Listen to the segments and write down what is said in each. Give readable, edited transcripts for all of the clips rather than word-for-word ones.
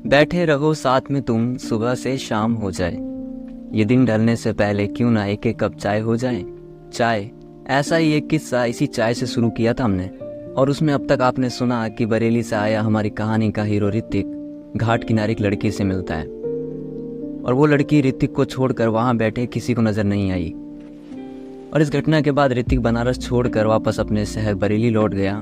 बैठे रहो साथ में तुम, सुबह से शाम हो जाए। ये दिन ढलने से पहले क्यों ना एक एक कप चाय हो जाए। चाय, ऐसा ही एक किस्सा इसी चाय से शुरू किया था हमने। और उसमें अब तक आपने सुना कि बरेली से आया हमारी कहानी का हीरो ऋतिक घाट किनारे एक लड़की से मिलता है, और वो लड़की ऋतिक को छोड़कर वहाँ बैठे किसी को नज़र नहीं आई। और इस घटना के बाद ऋतिक बनारस छोड़कर वापस अपने शहर बरेली लौट गया।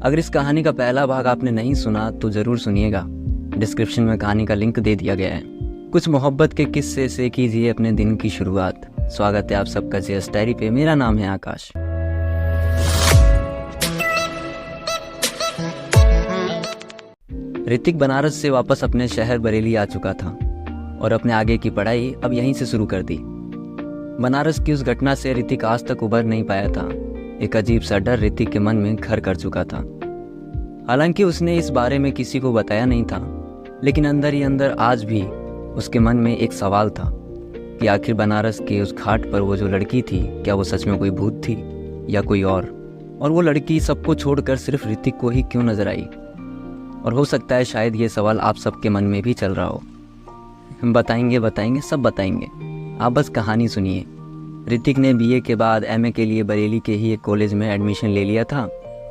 अगर इस कहानी का पहला भाग आपने नहीं सुना तो ज़रूर सुनिएगा, डिस्क्रिप्शन में कहानी का लिंक दे दिया गया है। कुछ मोहब्बत के किस्से से कीजिए अपने दिन की शुरुआत। स्वागत है आप सबका जेएस डायरी पे। मेरा नाम है आकाश। ऋतिक बनारस से वापस अपने शहर बरेली आ चुका था और अपने आगे की पढ़ाई अब यहीं से शुरू कर दी। बनारस की उस घटना से ऋतिक आज तक उबर नहीं पाया था। एक अजीब सा डर ऋतिक के मन में घर कर चुका था। हालांकि उसने इस बारे में किसी को बताया नहीं था, लेकिन अंदर ही अंदर आज भी उसके मन में एक सवाल था कि आखिर बनारस के उस घाट पर वो जो लड़की थी, क्या वो सच में कोई भूत थी या कोई और वो लड़की सबको छोड़कर सिर्फ ऋतिक को ही क्यों नजर आई। और हो सकता है शायद ये सवाल आप सबके मन में भी चल रहा हो। हम बताएंगे सब बताएंगे, आप बस कहानी सुनिए। ऋतिक ने बीए के बाद एमए के लिए बरेली के ही एक कॉलेज में एडमिशन ले लिया था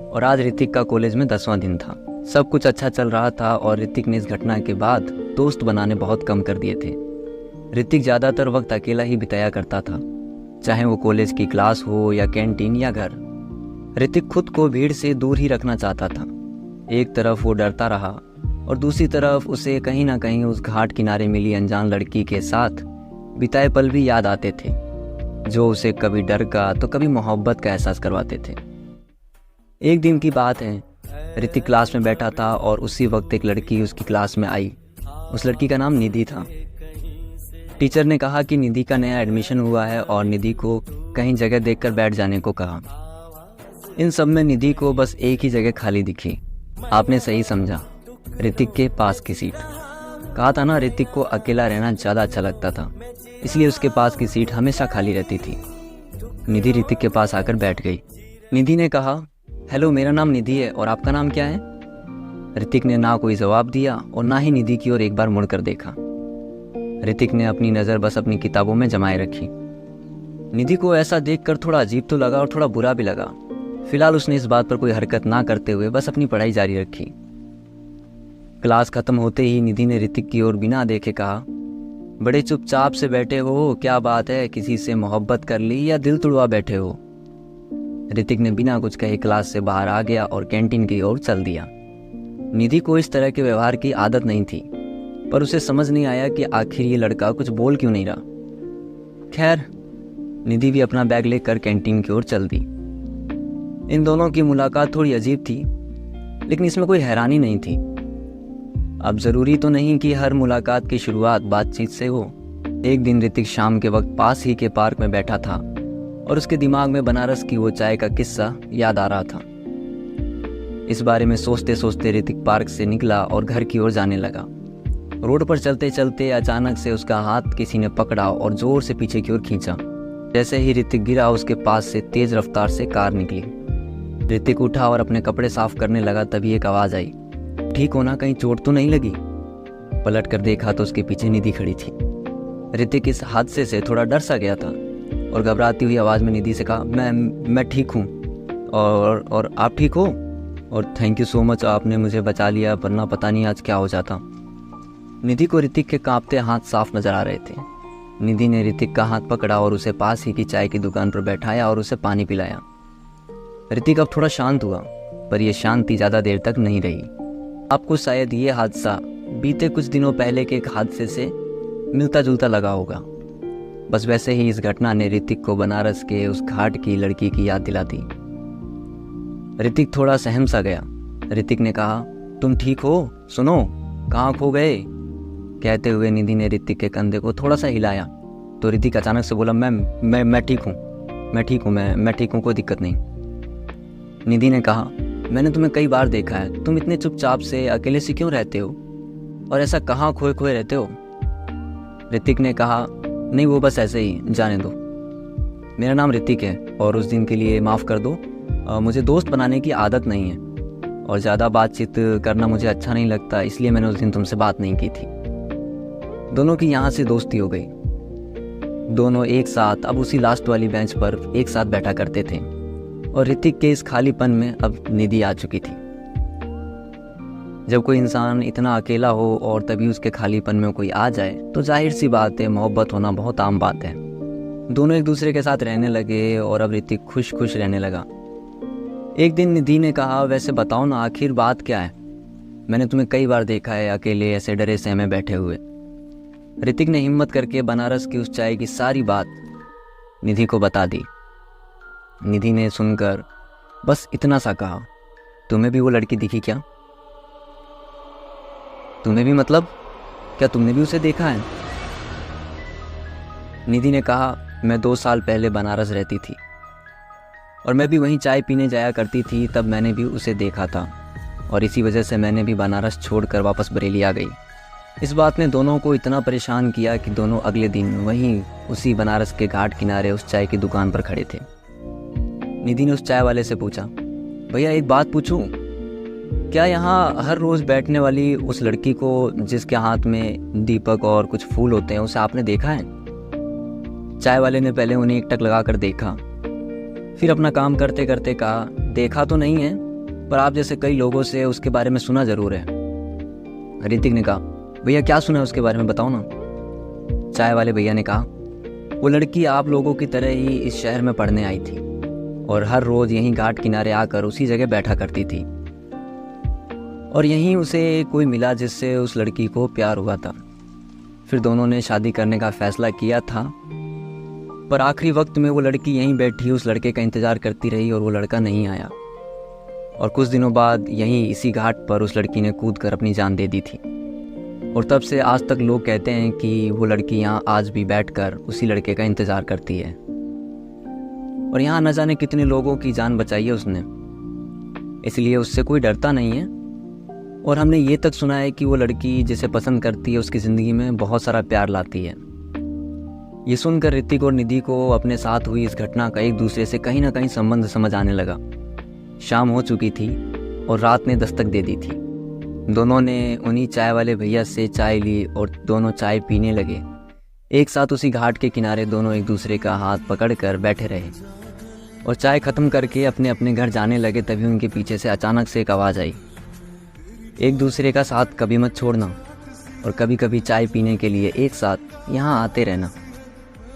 और आज ऋतिक का कॉलेज में 10वां दिन था। सब कुछ अच्छा चल रहा था और ऋतिक ने इस घटना के बाद दोस्त बनाने बहुत कम कर दिए थे। ऋतिक ज़्यादातर वक्त अकेला ही बिताया करता था, चाहे वो कॉलेज की क्लास हो या कैंटीन या घर। ऋतिक खुद को भीड़ से दूर ही रखना चाहता था। एक तरफ वो डरता रहा और दूसरी तरफ उसे कहीं ना कहीं उस घाट किनारे मिली अनजान लड़की के साथ बिताए पल भी याद आते थे, जो उसे कभी डर का तो कभी मोहब्बत का एहसास करवाते थे। एक दिन की बात है, ऋतिक क्लास में बैठा था और उसी वक्त एक लड़की उसकी क्लास में आई। उस लड़की का नाम निधि था। टीचर ने कहा कि निधि का नया एडमिशन हुआ है और निधि को कहीं जगह देखकर बैठ जाने को कहा। इन सब में निधि को बस एक ही जगह खाली दिखी। आपने सही समझा, ऋतिक के पास की सीट। कहा था ना, ऋतिक को अकेला रहना ज़्यादा अच्छा लगता था, इसलिए उसके पास की सीट हमेशा खाली रहती थी। निधि ऋतिक के पास आकर बैठ गई। निधि ने कहा, हेलो, मेरा नाम निधि है और आपका नाम क्या है? ऋतिक ने ना कोई जवाब दिया और ना ही निधि की ओर एक बार मुड़कर देखा। ऋतिक ने अपनी नज़र बस अपनी किताबों में जमाए रखी। निधि को ऐसा देखकर थोड़ा अजीब तो लगा और थोड़ा बुरा भी लगा। फिलहाल उसने इस बात पर कोई हरकत ना करते हुए बस अपनी पढ़ाई जारी रखी। क्लास खत्म होते ही निधि ने ऋतिक की ओर बिना देखे कहा, बड़े चुपचाप से बैठे हो, क्या बात है, किसी से मोहब्बत कर ली या दिल तुड़वा बैठे हो? ऋतिक ने बिना कुछ कहे क्लास से बाहर आ गया और कैंटीन की ओर चल दिया। निधि को इस तरह के व्यवहार की आदत नहीं थी, पर उसे समझ नहीं आया कि आखिर ये लड़का कुछ बोल क्यों नहीं रहा। खैर, निधि भी अपना बैग लेकर कैंटीन की ओर चल दी। इन दोनों की मुलाकात थोड़ी अजीब थी, लेकिन इसमें कोई हैरानी नहीं थी। अब ज़रूरी तो नहीं कि हर मुलाकात की शुरुआत बातचीत से हो। एक दिन ऋतिक शाम के वक्त पास ही के पार्क में बैठा था और उसके दिमाग में बनारस की वो चाय का किस्सा याद आ रहा था। इस बारे में सोचते सोचते ऋतिक पार्क से निकला और घर की ओर जाने लगा। रोड पर चलते चलते अचानक से उसका हाथ किसी ने पकड़ा और जोर से पीछे की ओर खींचा। जैसे ही ऋतिक गिरा, उसके पास से तेज रफ्तार से कार निकली। ऋतिक उठा और अपने कपड़े साफ करने लगा, तभी एक आवाज़ आई, ठीक हो ना, कहीं चोट तो नहीं लगी? पलट कर देखा तो उसके पीछे निधि खड़ी थी। ऋतिक इस हादसे से थोड़ा डर सा गया था और घबराती हुई आवाज़ में निधि से कहा, मैं ठीक हूँ और आप ठीक हो? और थैंक यू सो मच, आपने मुझे बचा लिया, वरना पता नहीं आज क्या हो जाता। निधि को ऋतिक के कांपते हाथ साफ नजर आ रहे थे। निधि ने ऋतिक का हाथ पकड़ा और उसे पास ही की चाय की दुकान पर बैठाया और उसे पानी पिलाया। ऋतिक अब थोड़ा शांत हुआ, पर यह शांति ज़्यादा देर तक नहीं रही। आपको शायद ये हादसा बीते कुछ दिनों पहले के एक हादसे से मिलता जुलता लगा होगा। बस वैसे ही इस घटना ने ऋतिक को बनारस के उस घाट की लड़की की याद दिला दी। ऋतिक थोड़ा सहम सा गया। ऋतिक ने कहा, तुम ठीक हो? सुनो, कहाँ खो गए? कहते हुए निधि ने ऋतिक के कंधे को थोड़ा सा हिलाया तो ऋतिक अचानक से बोला, मैं ठीक हूँ, मैं ठीक हूँ, कोई दिक्कत नहीं। निधि ने कहा, मैंने तुम्हें कई बार देखा है, तुम इतने चुपचाप से अकेले से क्यों रहते हो और ऐसा कहाँ खोए खोए रहते हो? ऋतिक ने कहा, नहीं वो बस ऐसे ही, जाने दो। मेरा नाम ऋतिक है और उस दिन के लिए माफ़ कर दो, मुझे दोस्त बनाने की आदत नहीं है। और ज़्यादा बातचीत करना मुझे अच्छा नहीं लगता, इसलिए मैंने उस दिन तुमसे बात नहीं की थी। दोनों की यहाँ से दोस्ती हो गई। दोनों एक साथ अब उसी लास्ट वाली बेंच पर एक साथ बैठा करते थे और ऋतिक के इस खालीपन में अब निधि आ चुकी थी। जब कोई इंसान इतना अकेला हो और तभी उसके खालीपन में कोई आ जाए तो जाहिर सी बात है, मोहब्बत होना बहुत आम बात है। दोनों एक दूसरे के साथ रहने लगे और अब ऋतिक खुश खुश रहने लगा। एक दिन निधि ने कहा, वैसे बताओ ना, आखिर बात क्या है? मैंने तुम्हें कई बार देखा है अकेले ऐसे डरे सहमे बैठे हुए। ऋतिक ने हिम्मत करके बनारस की उस चाय की सारी बात निधि को बता दी। निधि ने सुनकर बस इतना सा कहा, तुम्हें भी वो लड़की दिखी क्या? तुम्हें भी मतलब? क्या तुमने भी उसे देखा है? निधि ने कहा, मैं 2 साल पहले बनारस रहती थी और मैं भी वहीं चाय पीने जाया करती थी, तब मैंने भी उसे देखा था और इसी वजह से मैंने भी बनारस छोड़कर वापस बरेली आ गई। इस बात ने दोनों को इतना परेशान किया कि दोनों अगले दिन वहीं उसी बनारस के घाट किनारे उस चाय की दुकान पर खड़े थे। निधि ने उस चाय वाले से पूछा, भैया एक बात पूछूं? क्या यहाँ हर रोज़ बैठने वाली उस लड़की को जिसके हाथ में दीपक और कुछ फूल होते हैं, उसे आपने देखा है? चाय वाले ने पहले उन्हें एक टक लगा कर देखा, फिर अपना काम करते करते कहा, देखा तो नहीं है, पर आप जैसे कई लोगों से उसके बारे में सुना ज़रूर है। ऋतिक ने कहा, भैया क्या सुना है उसके बारे में, बताओ ना। चाय वाले भैया ने कहा, वो लड़की आप लोगों की तरह ही इस शहर में पढ़ने आई थी और हर रोज़ यहीं घाट किनारे आकर उसी जगह बैठा करती थी और यहीं उसे कोई मिला जिससे उस लड़की को प्यार हुआ था। फिर दोनों ने शादी करने का फैसला किया था, पर आखिरी वक्त में वो लड़की यहीं बैठी उस लड़के का इंतज़ार करती रही और वो लड़का नहीं आया और कुछ दिनों बाद यहीं इसी घाट पर उस लड़की ने कूद कर अपनी जान दे दी थी। और तब से आज तक लोग कहते हैं कि वो लड़की यहाँ आज भी बैठकर उसी लड़के का इंतज़ार करती है और यहाँ न जाने कितने लोगों की जान बचाई है उसने, इसलिए उससे कोई डरता नहीं है। और हमने ये तक सुना है कि वो लड़की जिसे पसंद करती है उसकी ज़िंदगी में बहुत सारा प्यार लाती है। ये सुनकर ऋतिक और निधि को अपने साथ हुई इस घटना का एक दूसरे से कहीं ना कहीं संबंध समझ आने लगा। शाम हो चुकी थी और रात ने दस्तक दे दी थी। दोनों ने उन्हीं चाय वाले भैया से चाय ली और दोनों चाय पीने लगे। एक साथ उसी घाट के किनारे दोनों एक दूसरे का हाथ पकड़कर बैठे रहे और चाय ख़त्म करके अपने अपने घर जाने लगे। तभी उनके पीछे से अचानक से एक आवाज़ आई, एक दूसरे का साथ कभी मत छोड़ना और कभी कभी चाय पीने के लिए एक साथ यहाँ आते रहना।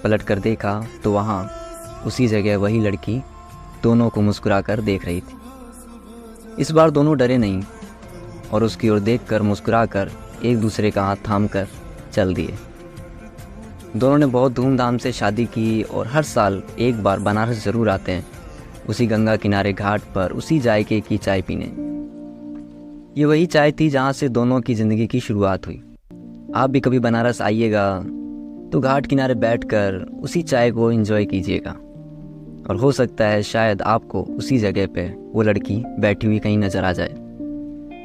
पलट कर देखा तो वहाँ उसी जगह वही लड़की दोनों को मुस्कुराकर देख रही थी। इस बार दोनों डरे नहीं और उसकी ओर देखकर मुस्कुराकर एक दूसरे का हाथ थामकर चल दिए। दोनों ने बहुत धूमधाम से शादी की और हर साल एक बार बनारस ज़रूर आते हैं, उसी गंगा किनारे घाट पर उसी जायके की चाय पीने। ये वही चाय थी जहाँ से दोनों की ज़िंदगी की शुरुआत हुई। आप भी कभी बनारस आइएगा तो घाट किनारे बैठकर उसी चाय को एंजॉय कीजिएगा और हो सकता है शायद आपको उसी जगह पे वो लड़की बैठी हुई कहीं नज़र आ जाए।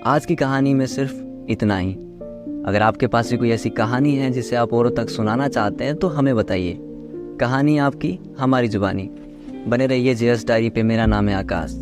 आज की कहानी में सिर्फ इतना ही। अगर आपके पास भी कोई ऐसी कहानी है जिसे आप औरों तक सुनाना चाहते हैं तो हमें बताइए। कहानी आपकी, हमारी जुबानी। बने रहिए जेएस डायरी पे। मेरा नाम है आकाश।